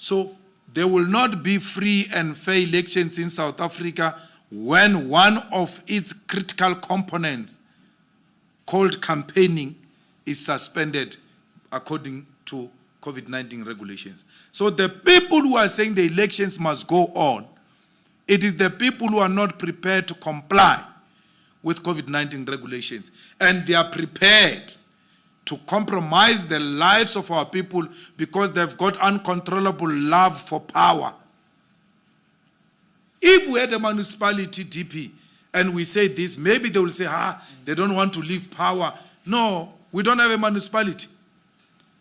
So there will not be free and fair elections in South Africa when one of its critical components, called campaigning, is suspended according to COVID-19 regulations. So the people who are saying the elections must go on, it is the people who are not prepared to comply with COVID-19 regulations. And they are prepared to compromise the lives of our people because they've got uncontrollable love for power. If we had a municipality DP and we say this, maybe they will say, they don't want to leave power. No, we don't have a municipality.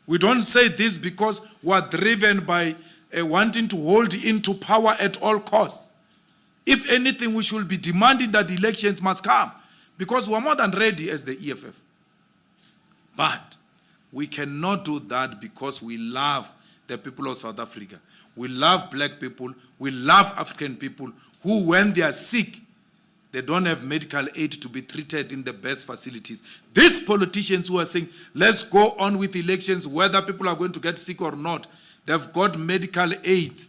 We don't say this because we are driven by wanting to hold into power at all costs. If anything, we should be demanding that elections must come because we are more than ready as the EFF. But we cannot do that because we love the people of South Africa. We love black people. We love African people who, when they are sick, they don't have medical aid to be treated in the best facilities. These politicians who are saying, let's go on with elections, whether people are going to get sick or not, they've got medical aid.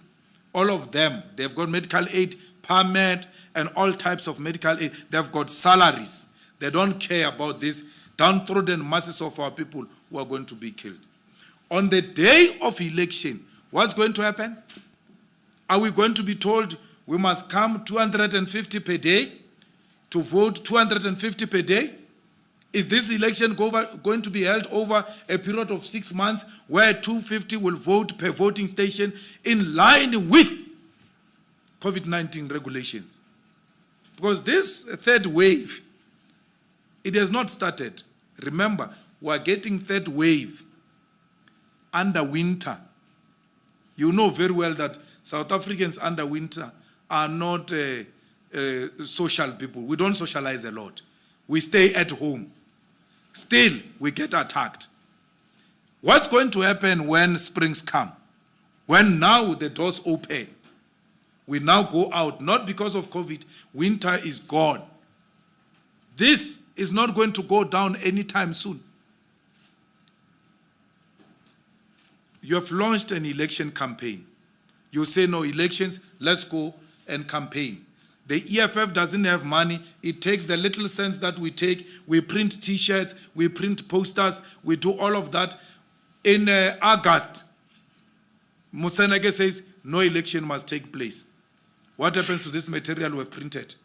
All of them. They've got medical aid, permit, and all types of medical aid. They've got salaries. They don't care about this downtrodden masses of our people who are going to be killed. On the day of election, what's going to happen? Are we going to be told we must come 250 per day to vote 250 per day? Is this election going to be held over a period of 6 months where 250 will vote per voting station in line with COVID-19 regulations? Because this third wave, it has not started. Remember, we are getting third wave under winter. You know very well that South Africans under winter are not social people. We don't socialize a lot. We stay at home. Still, we get attacked. What's going to happen when springs come? When now the doors open, we now go out, not because of COVID. Winter is gone. This is not going to go down anytime soon. You have launched an election campaign. You say no elections, let's go and campaign. The EFF doesn't have money. It takes the little cents that we take. We print T-shirts, we print posters, we do all of that. In August, Moseneke says no election must take place. What happens to this material we have printed?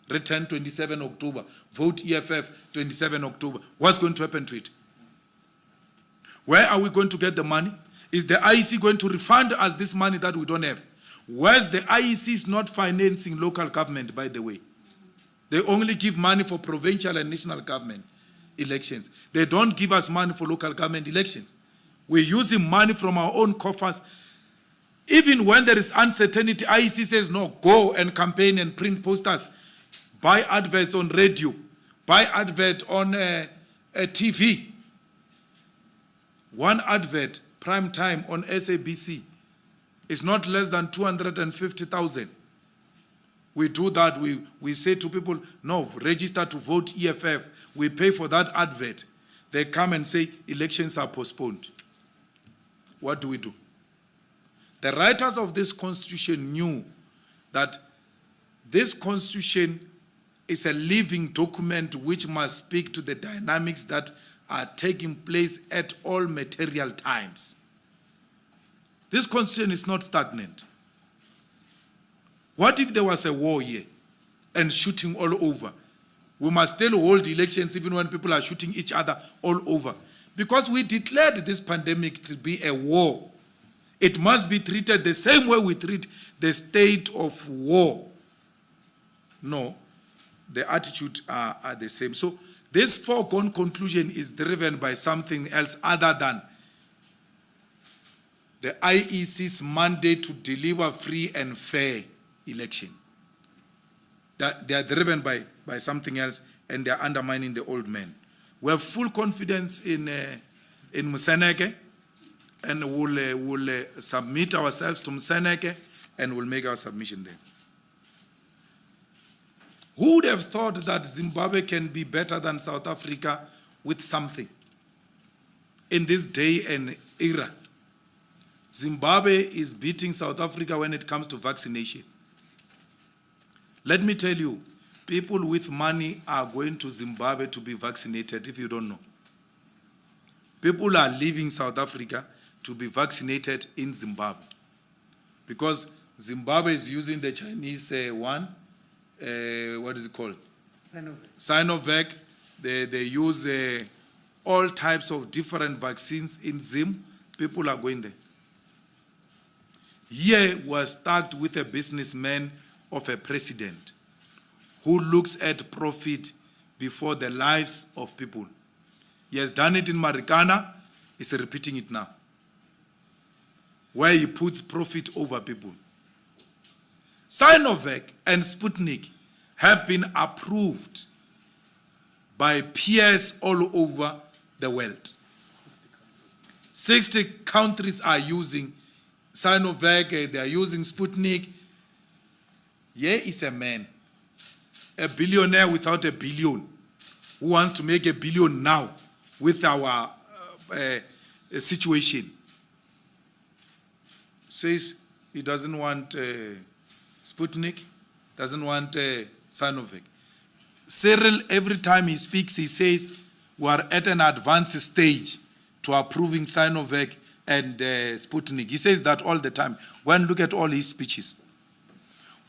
Return 27 October. Vote EFF 27 October. What's going to happen to it? Where are we going to get the money? Is the IEC going to refund us this money that we don't have? Whereas the IEC is not financing local government, by the way. They only give money for provincial and national government elections. They don't give us money for local government elections. We're using money from our own coffers. Even when there is uncertainty, IEC says, no, go and campaign and print posters. Buy adverts on radio. Buy advert on TV. One advert, prime time on SABC, is not less than 250,000. We do that. We say to people, no, register to vote EFF. We pay for that advert. They come and say, elections are postponed. What do we do? The writers of this constitution knew that this constitution is a living document which must speak to the dynamics that are taking place at all material times. This constitution is not stagnant. What if there was a war here and shooting all over? We must still hold elections even when people are shooting each other all over. Because we declared this pandemic to be a war. It must be treated the same way we treat the state of war. No, the attitude are the same. So this foregone conclusion is driven by something else other than the IEC's mandate to deliver free and fair election. That they are driven by something else, and they are undermining the old man. We have full confidence in Moseneke, and we'll submit ourselves to Moseneke, and we'll make our submission there. Who would have thought that Zimbabwe can be better than South Africa with something in this day and era? Zimbabwe is beating South Africa when it comes to vaccination. Let me tell you, people with money are going to Zimbabwe to be vaccinated, if you don't know. People are leaving South Africa to be vaccinated in Zimbabwe. Because Zimbabwe is using the Chinese one, what is it called? Sinovac. They use all types of different vaccines in Zim. People are going there. Here was started with a businessman of a president who looks at profit before the lives of people. He has done it in Marikana, he's repeating it now, where he puts profit over people. Sinovac and Sputnik have been approved by peers all over the world. 60 countries are using Sinovac, they are using Sputnik. Here is a man, a billionaire without a billion, who wants to make a billion now with our situation. Says he doesn't want Sputnik, doesn't want Sinovac. Cyril, every time he speaks, he says we are at an advanced stage to approving Sinovac and Sputnik. He says that all the time. Go and look at all his speeches.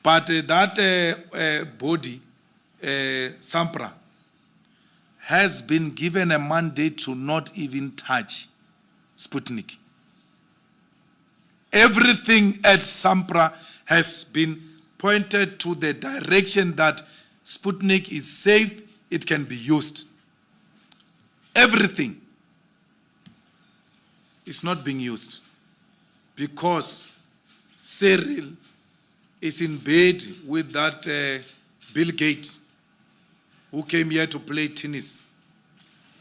But that body, SAMPRA, has been given a mandate to not even touch Sputnik. Everything at SAMPRA has been pointed to the direction that Sputnik is safe, it can be used. Everything is not being used because Cyril is in bed with that Bill Gates, who came here to play tennis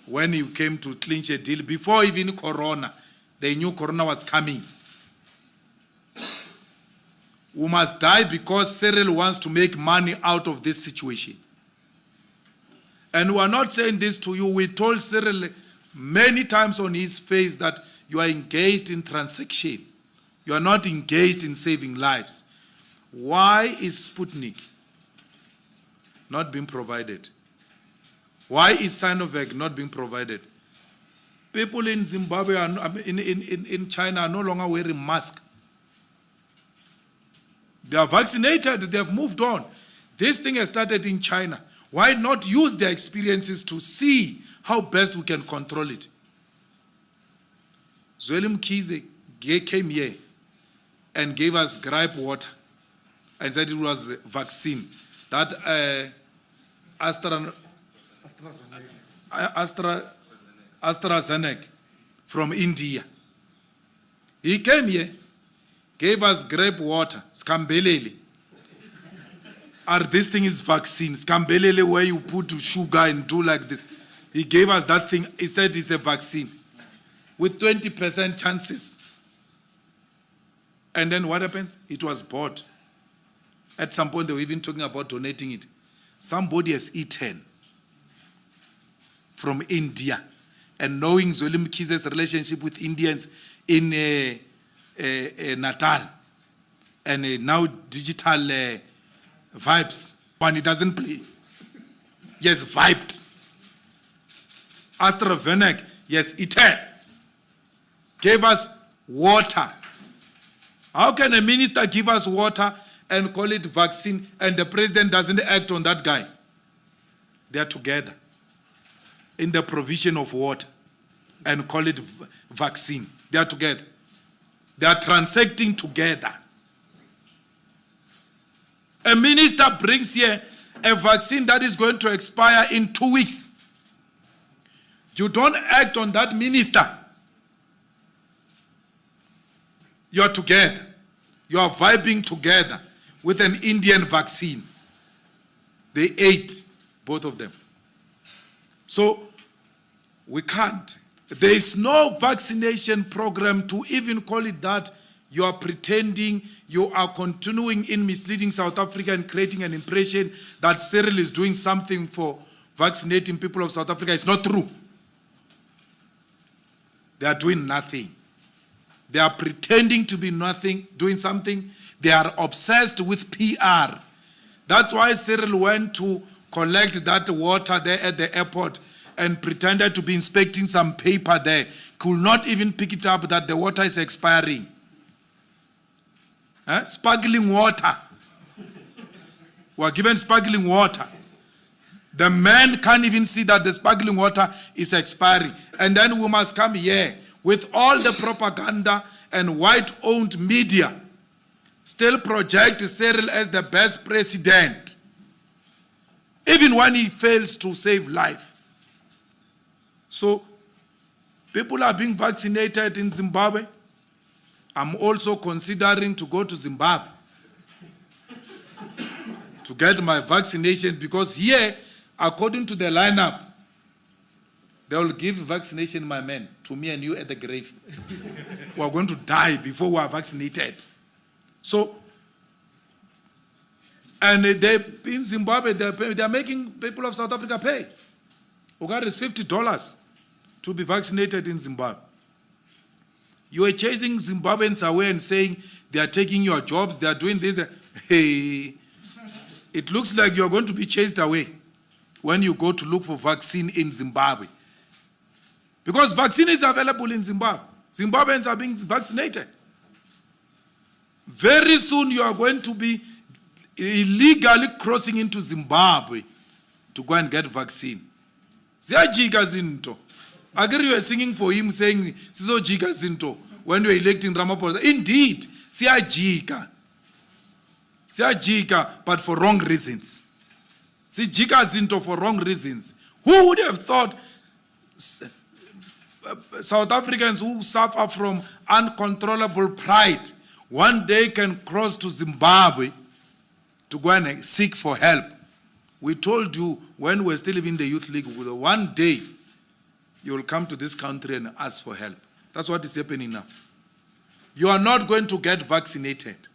when he came to clinch a deal. Before even Corona, they knew Corona was coming. We must die because Cyril wants to make money out of this situation. And we are not saying this to you. We told Cyril many times on his face that you are engaged in transaction. You are not engaged in saving lives. Why is Sputnik not being provided? Why is Sinovac not being provided? People in Zimbabwe, in China, are no longer wearing masks. They are vaccinated, they have moved on. This thing has started in China. Why not use their experiences to see how best we can control it? Zweli Mkhize came here and gave us gripe water and said it was a vaccine. That AstraZeneca from India. He came here, gave us grape water, skambelele. This thing is vaccine. Skambelele, where you put sugar and do like this. He gave us that thing. He said it's a vaccine with 20% chances. And then what happens? It was bought. At some point, they were even talking about donating it. Somebody has eaten from India. And knowing Zweli Mkhize's relationship with Indians in Natal and now digital vibes, when he doesn't play. Yes, vibed. AstraZeneca, yes, eaten. Gave us water. How can a minister give us water and call it vaccine and the president doesn't act on that guy? They are together in the provision of water and call it vaccine. They are together. They are transacting together. A minister brings here a vaccine that is going to expire in 2 weeks. You don't act on that minister. You are together. You are vibing together with an Indian vaccine. They ate, both of them. So, we can't. There is no vaccination program to even call it that. You are pretending, you are continuing in misleading South Africa and creating an impression that Cyril is doing something for vaccinating people of South Africa. It's not true. They are doing nothing. They are pretending to be nothing, doing something. They are obsessed with PR. That's why Cyril went to collect that water there at the airport and pretended to be inspecting some paper there. Could not even pick it up that the water is expiring. Sparkling water. We are given sparkling water. The man can't even see that the sparkling water is expiring. And then we must come here with all the propaganda and white-owned media, still project Cyril as the best president, even when he fails to save life. So, people are being vaccinated in Zimbabwe. I'm also considering to go to Zimbabwe to get my vaccination, because here, according to the lineup, they will give vaccination, my man, to me and you at the grave. We are going to die before we are vaccinated. So, and they in Zimbabwe, they are making people of South Africa pay. Okay, it's $50 to be vaccinated in Zimbabwe. You are chasing Zimbabweans away and saying they are taking your jobs, they are doing this. Hey, it looks like you are going to be chased away when you go to look for vaccine in Zimbabwe. Because vaccine is available in Zimbabwe. Zimbabweans are being vaccinated. Very soon you are going to be illegally crossing into Zimbabwe to go and get vaccine. Ziyajika zinto. I agree you were singing for him saying, Sizojika zinto, when you were electing Ramaphosa. Indeed, Siyajika. Siyajika, but for wrong reasons. Sijika zinto for wrong reasons. Who would have thought South Africans who suffer from uncontrollable pride one day can cross to Zimbabwe to go and seek for help? We told you when we were still in the Youth League, one day you will come to this country and ask for help. That's what is happening now. You are not going to get vaccinated.